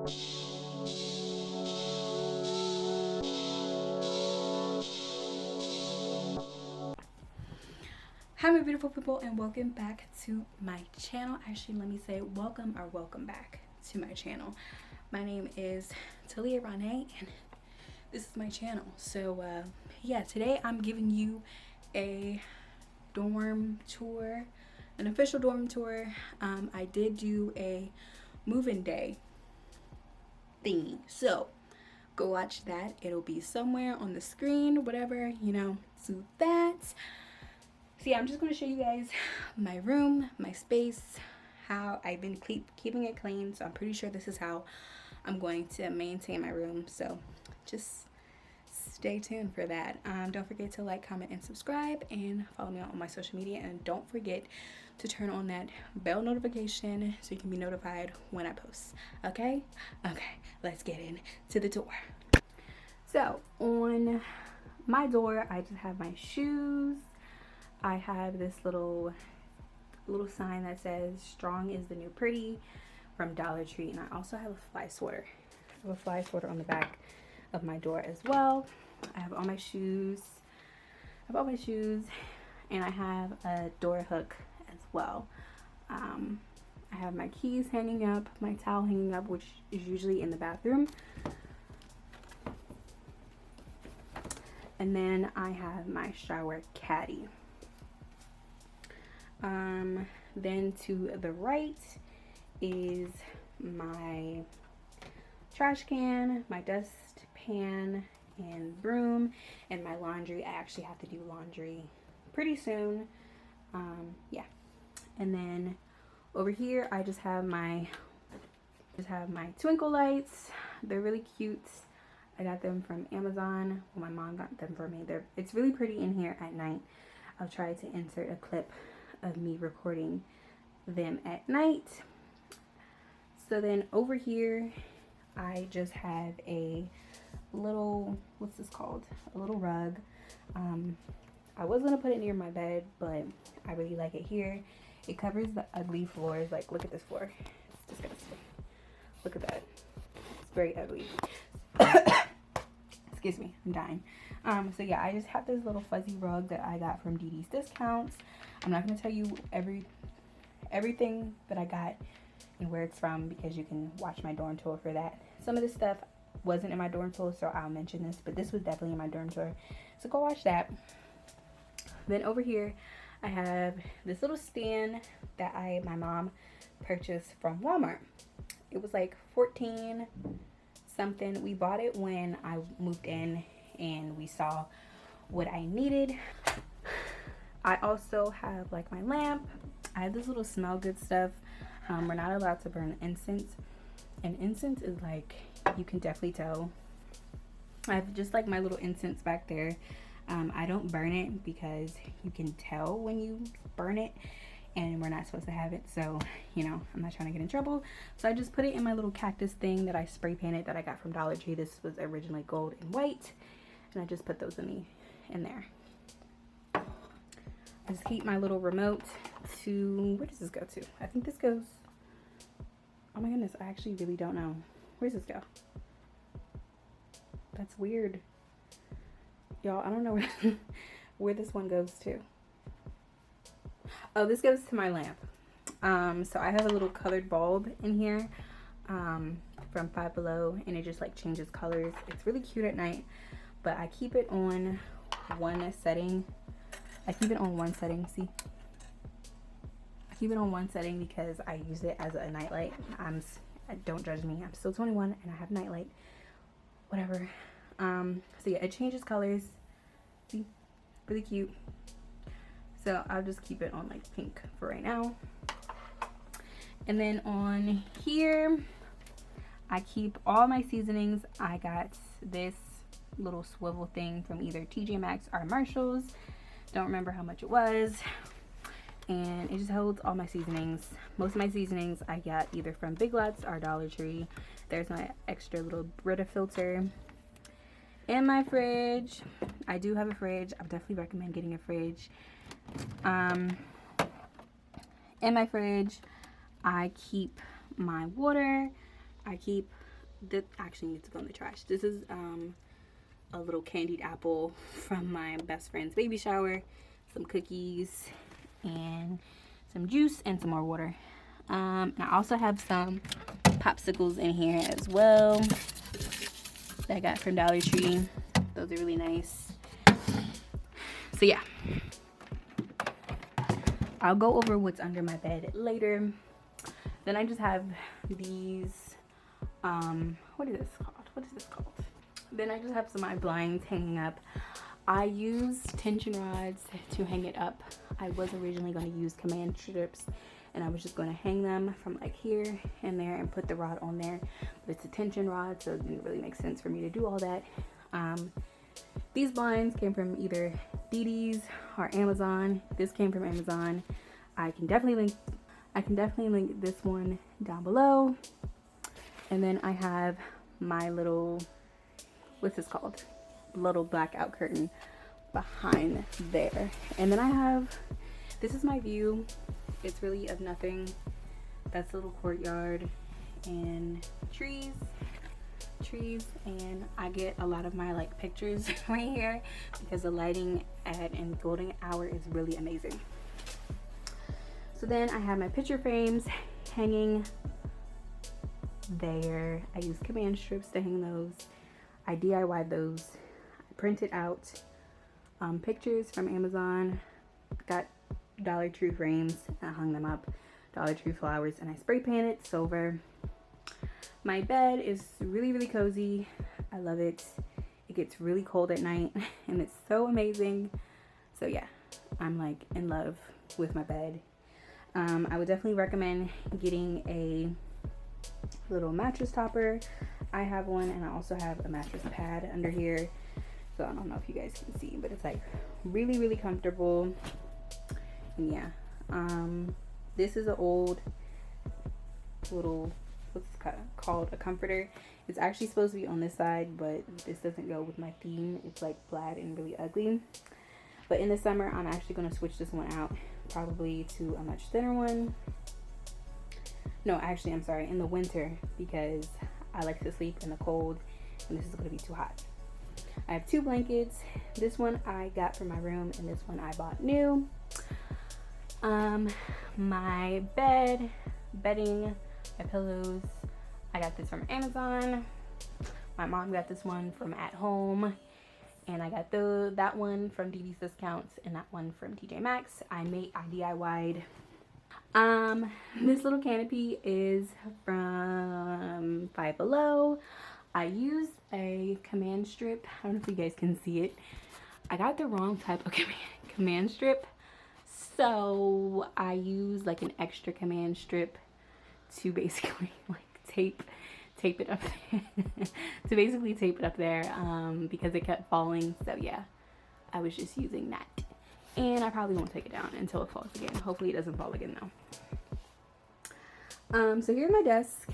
Hi my beautiful people, and welcome back to my channel. Actually, let me say welcome back to my channel. My name is Talia Renee and this is my channel. So yeah, today I'm giving you a dorm tour, an official dorm tour. I did do a move-in day thingy, so go watch that. It'll be somewhere on the screen, whatever, you know, do that. So yeah, I'm just going to show you guys my room, my space, how I've been keeping it clean. So I'm pretty sure this is how I'm going to maintain my room. So just stay tuned for that. Don't forget to like, comment, and subscribe, and follow me on all my social media. And don't forget to turn on that bell notification so you can be notified when I post. Okay? Okay, let's get into the tour. So on my door, I just have my shoes. I have this little sign that says "Strong is the new pretty" from Dollar Tree, and I also have a fly swatter. I have a fly swatter on the back of my door as well. I have all my shoes. And I have a door hook as well. I have my keys hanging up, my towel hanging up, which is usually in the bathroom. And then I have my shower caddy. Then to the right is my trash can, my dust pan and broom, and my laundry. I actually have to do laundry pretty soon. Yeah. And then over here I just have my twinkle lights. They're really cute. I got them from Amazon. Well, my mom got them for me. It's really pretty in here at night. I'll try to insert a clip of me recording them at night. So then over here I just have a little, what's this called, a little rug. I was gonna put it near my bed, but I really like it here. It covers the ugly floors. Like, look at this floor, it's disgusting. Look at that, it's very ugly. Excuse me, I'm dying. So yeah, I just have this little fuzzy rug that I got from DD's Discounts. I'm not going to tell you everything that I got and where it's from, because you can watch my dorm tour for that. Some of this stuff wasn't in my dorm tour, so I'll mention this, but this was definitely in my dorm tour, so go watch that. Then over here I have this little stand that my mom purchased from Walmart. It was like $14 something. We bought it when I moved in and we saw what I needed. I also have like my lamp. I have this little smell good stuff. We're not allowed to burn incense, and incense is like, you can definitely tell. I have just like my little incense back there. I don't burn it because you can tell when you burn it, and we're not supposed to have it, so you know, I'm not trying to get in trouble. So I just put it in my little cactus thing that I spray painted that I got from Dollar Tree. This was originally gold and white, and I just put those in there. I just keep my little remote to, where does this go to? I think this goes, oh my goodness, I actually really don't know. Where does this go? That's weird. Y'all, I don't know where this one goes to. Oh, this goes to my lamp. So I have a little colored bulb in here from Five Below, and it just like changes colors. It's really cute at night, but I keep it on one setting. I keep it on one setting, see? I keep it on one setting because I use it as a nightlight. Don't judge me, I'm still 21 and I have nightlight. Whatever. So yeah, it changes colors. See? Really cute. So I'll just keep it on like pink for right now. And then on here, I keep all my seasonings. I got this little swivel thing from either TJ Maxx or Marshalls. Don't remember how much it was. And it just holds all my seasonings. Most of my seasonings I got either from Big Lots or Dollar Tree. There's my extra little Brita filter. In my fridge, I do have a fridge. I would definitely recommend getting a fridge. In my fridge, I keep my water. I keep this actually needs to go in the trash. This is a little candied apple from my best friend's baby shower, some cookies, and some juice and some more water. And I also have some popsicles in here as well that I got from Dollar Tree. Those are really nice. So yeah, I'll go over what's under my bed later. Then I just have these, what is this called? Then I just have some of my blinds hanging up. I use tension rods to hang it up. I was originally going to use command strips, and I was just going to hang them from like here and there and put the rod on there. But it's a tension rod, so it didn't really make sense for me to do all that. These blinds came from either DD's or Amazon. This came from Amazon. I can definitely link this one down below. And then I have my little, what's this called? Little blackout curtain behind there. And then I have, this is my view. It's really of nothing. That's a little courtyard and trees, and I get a lot of my like pictures right here because the lighting and golden hour is really amazing. So then I have my picture frames hanging there. I use command strips to hang those. I DIY'd those. I printed out pictures from Amazon, got Dollar Tree frames, and I hung them up. Dollar Tree flowers, and I spray painted silver. My bed is really, really cozy. I love it. It gets really cold at night, and it's so amazing. So yeah, I'm like in love with my bed. I would definitely recommend getting a little mattress topper. I have one, and I also have a mattress pad under here. So I don't know if you guys can see, but it's like really, really comfortable. And yeah, this is an old little, what's it called, a comforter. It's actually supposed to be on this side, but this doesn't go with my theme. It's like flat and really ugly. But in the summer, I'm actually going to switch this one out, probably to a much thinner one. No, actually, I'm sorry, in the winter, because I like to sleep in the cold, and this is going to be too hot. I have two blankets. This one I got from my room, and this one I bought new. My bedding, my pillows, I got this from Amazon. My mom got this one from At Home, and I got that one from DD's Discounts and that one from TJ Maxx. I DIY'd. This little canopy is from Five Below. I used a command strip. I don't know if you guys can see it. I got the wrong type of command strip, so I used like an extra command strip to basically like tape it up there. To basically tape it up there because it kept falling. So yeah, I was just using that, and I probably won't take it down until it falls again. Hopefully it doesn't fall again though. So here's my desk,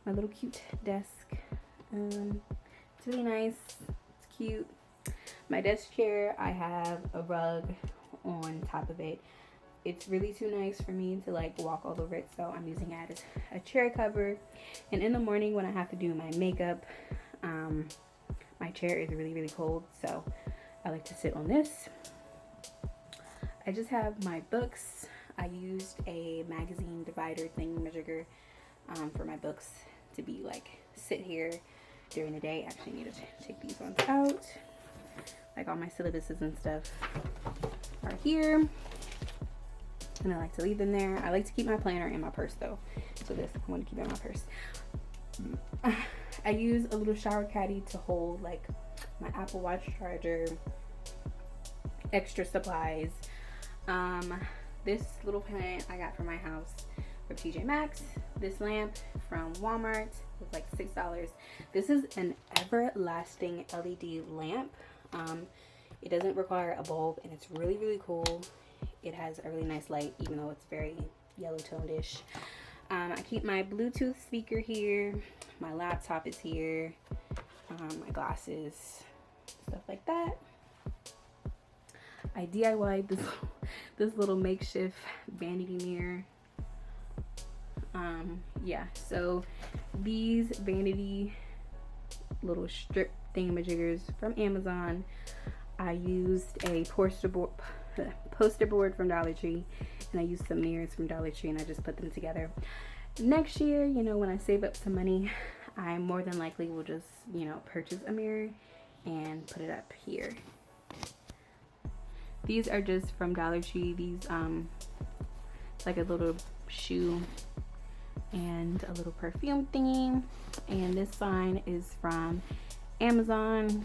my little cute desk. It's really nice, it's cute. My desk chair, I have a rug on top of it. It's really too nice for me to like walk all over it, so I'm using it as a chair cover. And in the morning when I have to do my makeup, my chair is really, really cold, so I like to sit on this. I just have my books. I used a magazine divider thingamajigger for my books to be like sit here during the day. Actually, I need to take these ones out. Like all my syllabuses and stuff are here, and I like to leave them there. I like to keep my planner in my purse though, so this I want to keep it in my purse. I use a little shower caddy to hold like my Apple Watch charger, extra supplies. This little plant I got from my house from TJ Maxx. This lamp from Walmart was like $6. This is an everlasting LED lamp. It doesn't require a bulb, and it's really, really cool. It has a really nice light, even though it's very yellow toned-ish. I keep my Bluetooth speaker here. My laptop is here. My glasses, stuff like that. I DIY'd this little makeshift vanity mirror. Yeah, so these vanity little strip thingamajiggers from Amazon. I used a poster board from Dollar Tree, and I used some mirrors from Dollar Tree, and I just put them together. Next year, you know, when I save up some money, I more than likely will just, you know, purchase a mirror and put it up here. These are just from Dollar Tree. These it's like a little shoe and a little perfume thingy, and this sign is from Amazon.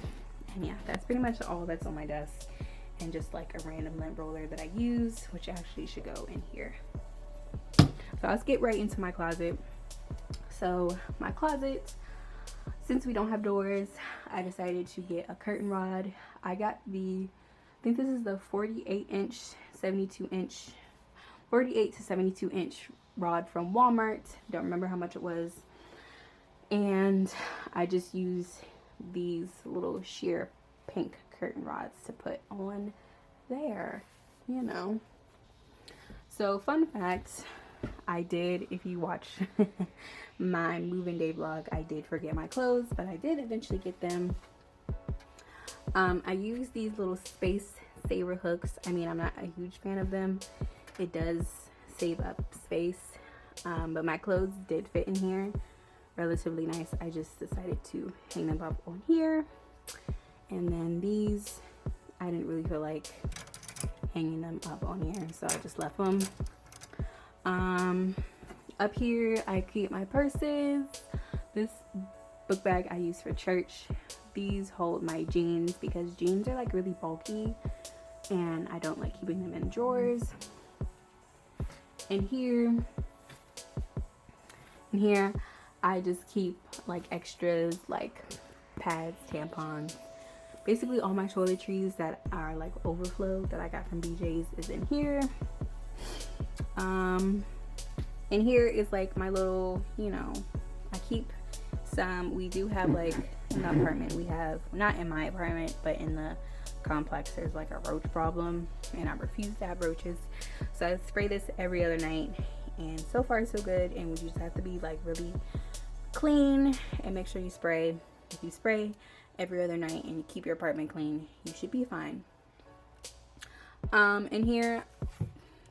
And yeah, that's pretty much all that's on my desk, and just like a random lint roller that I use, which actually should go in here. So let's get right into my closet. So my closet, since we don't have doors, I decided to get a curtain rod. I got I think this is the 48 to 72 inch rod from Walmart. Don't remember how much it was. And I just use these little sheer pink curtain rods to put on there, you know. So fun fact, I did, if you watch my moving day vlog, I did forget my clothes, but I did eventually get them. I use these little space saver hooks. I mean, I'm not a huge fan of them. It does save up space, but my clothes did fit in here relatively nice. I just decided to hang them up on here. And then these, I didn't really feel like hanging them up on here, so I just left them. Up here I keep my purses. This book bag I use for church. These hold my jeans because jeans are like really bulky and I don't like keeping them in drawers. And here I just keep like extras, like pads, tampons, basically all my toiletries that are like overflow that I got from BJ's is in here. And here is like my little, you know, I keep some, we do have like in the apartment, we have, not in my apartment, but in the complex, there's like a roach problem, and I refuse to have roaches, so I spray this every other night, and so far so good. And we just have to be like really clean and make sure you spray. If you spray every other night and you keep your apartment clean, you should be fine. And here,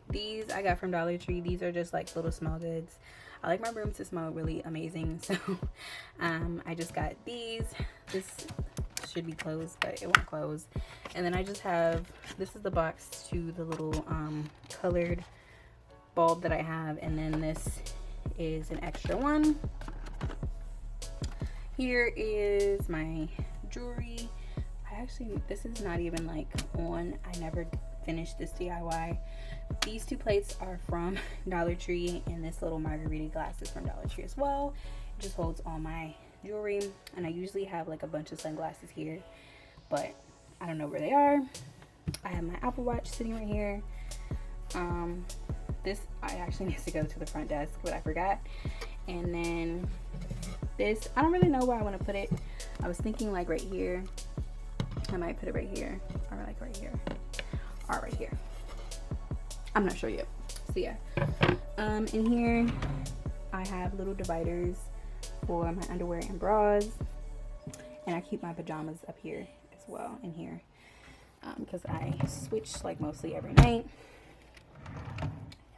these I got from Dollar Tree. These are just like little small goods. I like my room to smell really amazing, so I just got these. This should be closed, but it won't close. And then I just have, this is the box to the little colored bulb that I have, and then this is an extra one. Here is my jewelry. This is not even like on, I never finished this DIY. These two plates are from Dollar Tree, and this little margarita glass is from Dollar Tree as well. It just holds all my jewelry, and I usually have like a bunch of sunglasses here, but I don't know where they are. I have my Apple Watch sitting right here. This I actually need to go to the front desk, but I forgot. And then this, I don't really know where I want to put it. I was thinking like right here. I might put it right here, or like right here, or right here. I'm not sure yet. So yeah, in here I have little dividers for my underwear and bras, and I keep my pajamas up here as well in here, because I switch like mostly every night.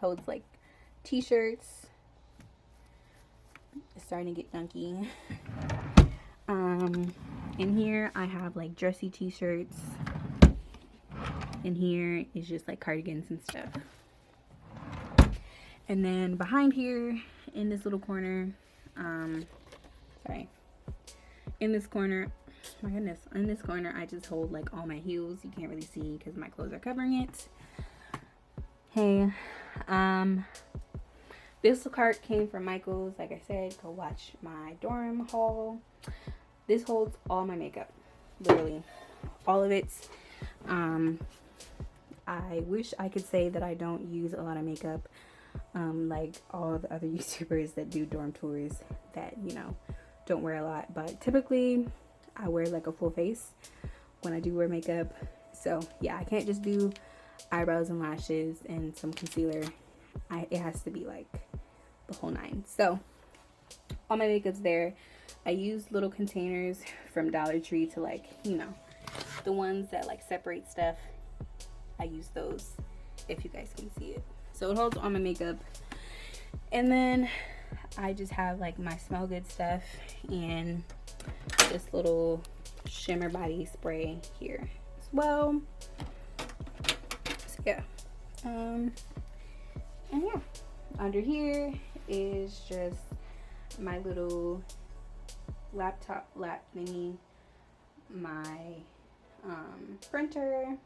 Holds like t-shirts. It's starting to get dunky. In here I have like dressy t-shirts. In here is just like cardigans and stuff. And then behind here in this little corner, in this corner, my goodness, in this corner I just hold like all my heels. You can't really see because my clothes are covering it. Hey, this cart came from Michael's. Like I said, go watch my dorm haul. This holds all my makeup, literally all of it. I wish I could say that I don't use a lot of makeup, like all the other YouTubers that do dorm tours that, you know, don't wear a lot. But typically I wear like a full face when I do wear makeup. So yeah, I can't just do eyebrows and lashes and some concealer. It has to be like the whole nine. So all my makeup's there. I use little containers from Dollar Tree to, like, you know, the ones that like separate stuff. I use those, if you guys can see it. So it holds all my makeup. And then I just have like my Smell Good stuff and this little shimmer body spray here as well. So yeah. And yeah, under here is just my little laptop lap thingy, my printer,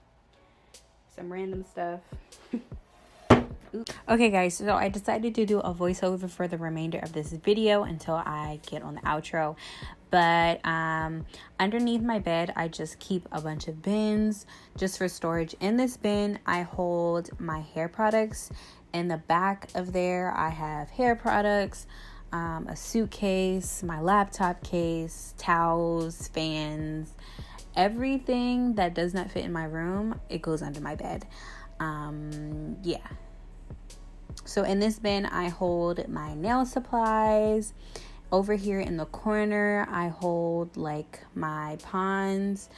some random stuff. Okay guys, so I decided to do a voiceover for the remainder of this video until I get on the outro. But underneath my bed, I just keep a bunch of bins just for storage. In this bin, I hold my hair products. In the back of there, I have hair products, a suitcase, my laptop case, towels, fans, everything that does not fit in my room, it goes under my bed. Yeah. So in this bin, I hold my nail supplies. Over here in the corner, I hold like my Pond's,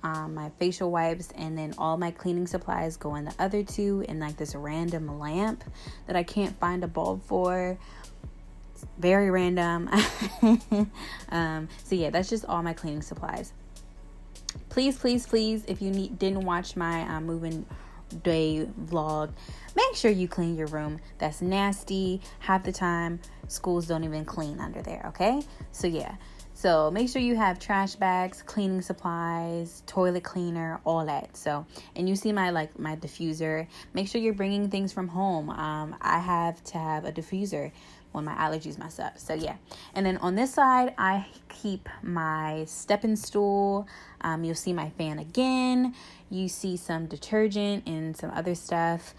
my facial wipes, and then all my cleaning supplies go in the other two, and like this random lamp that I can't find a bulb for. It's very random. So yeah, that's just all my cleaning supplies. Please, if you didn't watch my moving day vlog, make sure you clean your room. That's nasty. Half the time schools don't even clean under there, okay? So yeah, so make sure you have trash bags, cleaning supplies, toilet cleaner, all that. So, and you see my diffuser. Make sure you're bringing things from home. I have to have a diffuser when my allergies mess up. So yeah, and then on this side I keep my stepping stool. You'll see my fan again. You see some detergent and some other stuff.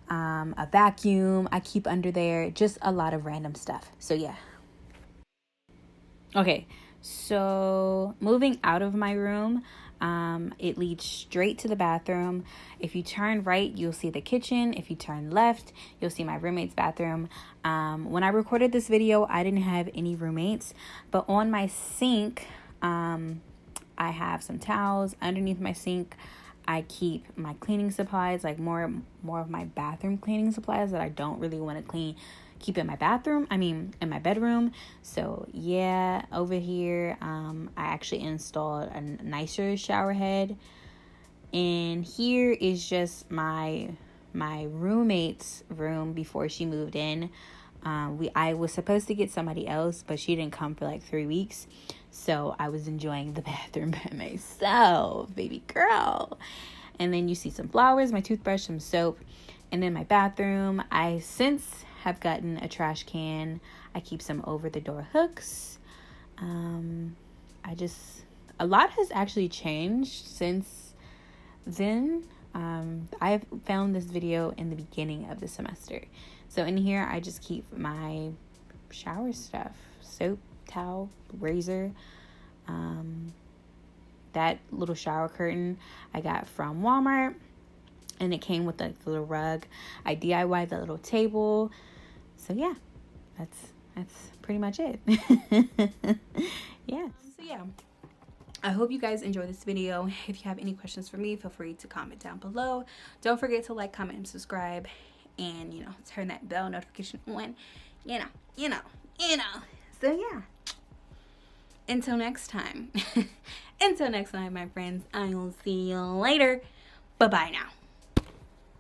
A vacuum I keep under there. Just a lot of random stuff. So yeah. Okay, so moving out of my room, it leads straight to the bathroom. If you turn right, you'll see the kitchen. If you turn left, you'll see my roommate's bathroom. When I recorded this video, I didn't have any roommates, but on my sink, I have some towels. Underneath my sink, I keep my cleaning supplies, like more of my bathroom cleaning supplies that I don't really want to keep in my bathroom. In my bedroom. So yeah, over here, I actually installed a nicer shower head. And here is just my roommate's room before she moved in. I was supposed to get somebody else, but she didn't come for like 3 weeks. So I was enjoying the bathroom by myself, baby girl. And then you see some flowers, my toothbrush, some soap. And then my bathroom, I since have gotten a trash can. I keep some over the door hooks. A lot has actually changed since then. I found this video in the beginning of the semester. So in here, I just keep my shower stuff, soap, towel, razor. That little shower curtain I got from Walmart, and it came with a little rug. I DIY'd the little table. So yeah, that's pretty much it. Yeah. So yeah, I hope you guys enjoyed this video. If you have any questions for me, feel free to comment down below. Don't forget to like, comment, and subscribe, and turn that bell notification on. So yeah, until next time. Until next time, my friends, I will see you later. Bye bye now.